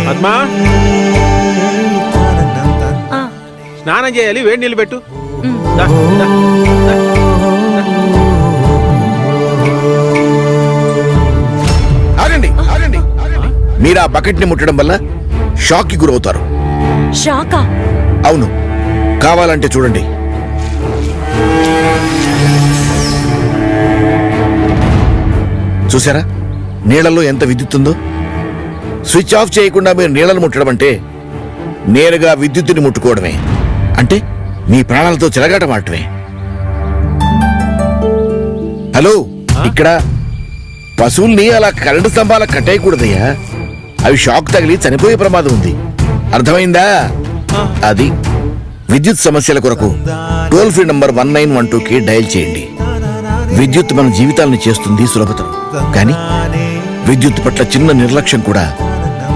పద్మా స్నానం చేయాలి, వేడి నీళ్ళు పెట్టు. దా, దా, దా. ఆగండి ఆగండి ఆగండి. మీరు ఆ బకెట్ ని ముట్టడం వల్ల షాక్ కి గురవుతారు. షాకా? అవును, కావాలంటే చూడండి. చూసారా నీళ్లలో ఎంత విద్యుత్ ఉందో? స్విచ్ ఆఫ్ చేయకుండా మీరు నీళ్లను ముట్టడం అంటే నేరుగా విద్యుత్తుని ముట్టుకోవడమే. అంటే మీ ప్రాణాలతో చెలగాటమాడటమే. హలో, ఇక్కడ పశువుల్ని అలా కరెంటు స్తంభాలకు కట్టేయకూడదయ్యా. అవి షాక్ తగిలి చనిపోయే ప్రమాదం ఉంది. అర్థమైందా? అది విద్యుత్ సమస్యల కొరకు టోల్ ఫ్రీ నంబర్ 1912కి డయల్ చేయండి. విద్యుత్ మన జీవితాలను చేస్తుంది సులభతరం. కానీ విద్యుత్ పట్ల చిన్న నిర్లక్ష్యం కూడా